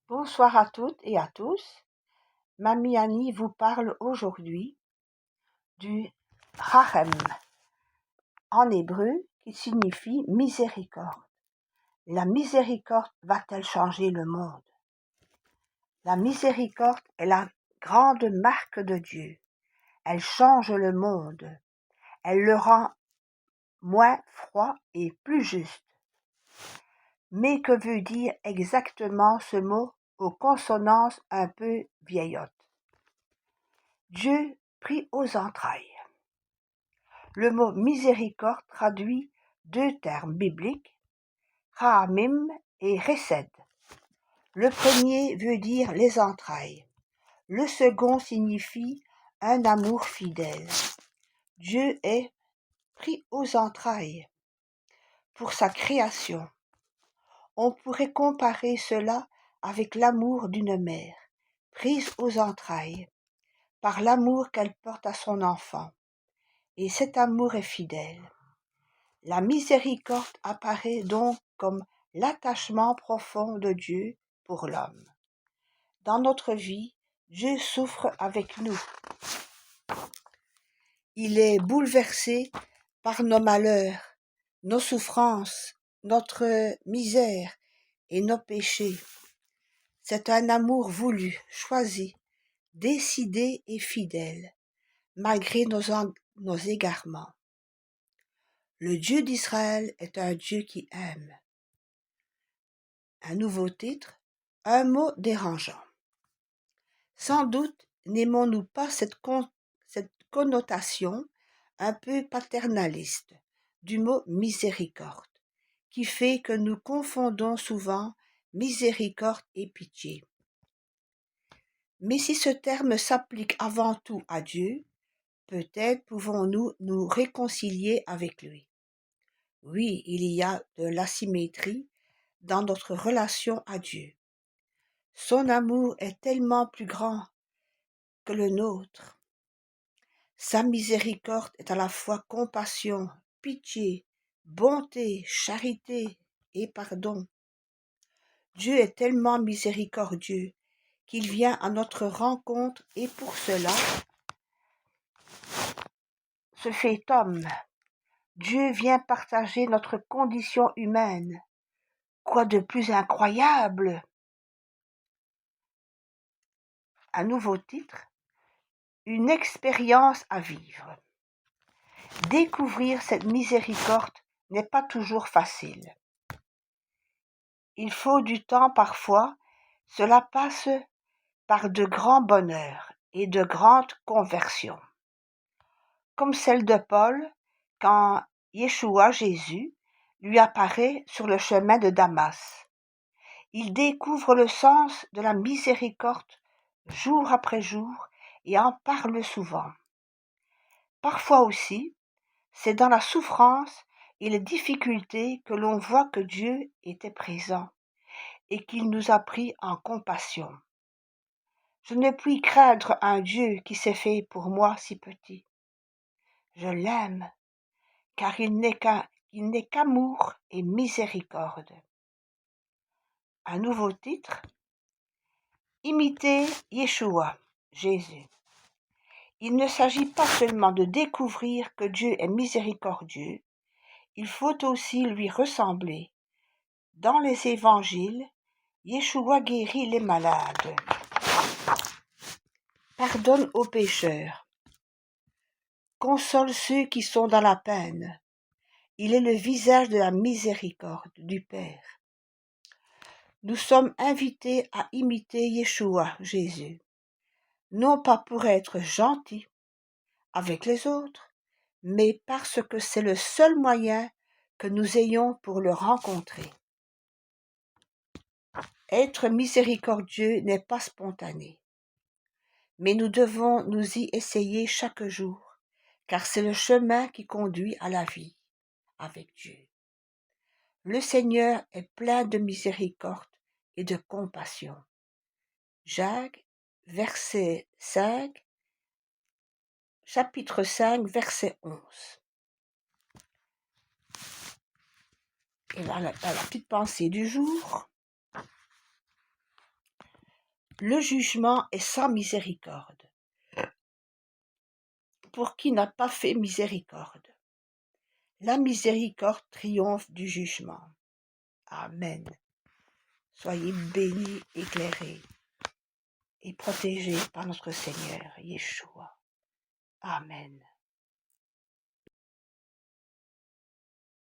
Bonsoir à toutes et à tous. Mamie Annie vous parle aujourd'hui du Rachem, en hébreu, qui signifie miséricorde. La miséricorde va-t-elle changer le monde? La miséricorde est la grande marque de Dieu. Elle change le monde. Elle le rend moins froid et plus juste. Mais que veut dire exactement ce mot aux consonances un peu vieillottes? Dieu pris aux entrailles. Le mot miséricorde traduit deux termes bibliques, Ra'amim et Chesed. Le premier veut dire les entrailles. Le second signifie un amour fidèle. Dieu est pris aux entrailles pour sa création. On pourrait comparer cela avec l'amour d'une mère, prise aux entrailles, par l'amour qu'elle porte à son enfant. Et cet amour est fidèle. La miséricorde apparaît donc comme l'attachement profond de Dieu pour l'homme. Dans notre vie, Dieu souffre avec nous. Il est bouleversé par nos malheurs, nos souffrances, notre misère et nos péchés. C'est un amour voulu, choisi, décidé et fidèle, malgré nos égarements. Le Dieu d'Israël est un Dieu qui aime. Un nouveau titre, un mot dérangeant. Sans doute n'aimons-nous pas cette connotation un peu paternaliste du mot miséricorde, qui fait que nous confondons souvent miséricorde et pitié. Mais si ce terme s'applique avant tout à Dieu, peut-être pouvons-nous nous réconcilier avec lui. Oui, il y a de l'asymétrie dans notre relation à Dieu. Son amour est tellement plus grand que le nôtre. Sa miséricorde est à la fois compassion, pitié, bonté, charité et pardon. Dieu est tellement miséricordieux qu'il vient à notre rencontre et pour cela se fait homme. Dieu vient partager notre condition humaine. Quoi de plus incroyable? Un nouveau titre, une expérience à vivre. Découvrir cette miséricorde n'est pas toujours facile. Il faut du temps parfois, cela passe par de grands bonheurs et de grandes conversions. Comme celle de Paul, quand Yeshua, Jésus, lui apparaît sur le chemin de Damas. Il découvre le sens de la miséricorde jour après jour et en parle souvent. Parfois aussi, c'est dans la souffrance et les difficultés que l'on voit que Dieu était présent et qu'il nous a pris en compassion. Je ne puis craindre un Dieu qui s'est fait pour moi si petit. Je l'aime, car il n'est qu'amour et miséricorde. Un nouveau titre, imiter Yeshua, Jésus. Il ne s'agit pas seulement de découvrir que Dieu est miséricordieux, il faut aussi lui ressembler. Dans les évangiles, Yeshua guérit les malades, pardonne aux pécheurs, console ceux qui sont dans la peine. Il est le visage de la miséricorde du Père. Nous sommes invités à imiter Yeshua, Jésus, non pas pour être gentils avec les autres, mais parce que c'est le seul moyen que nous ayons pour le rencontrer. Être miséricordieux n'est pas spontané, mais nous devons nous y essayer chaque jour, car c'est le chemin qui conduit à la vie avec Dieu. Le Seigneur est plein de miséricorde et de compassion. Jacques, chapitre 5, verset 11. Et là, la petite pensée du jour. Le jugement est sans miséricorde pour qui n'a pas fait miséricorde. La miséricorde triomphe du jugement. Amen. Soyez bénis, éclairés et protégés par notre Seigneur Yeshua. Amen.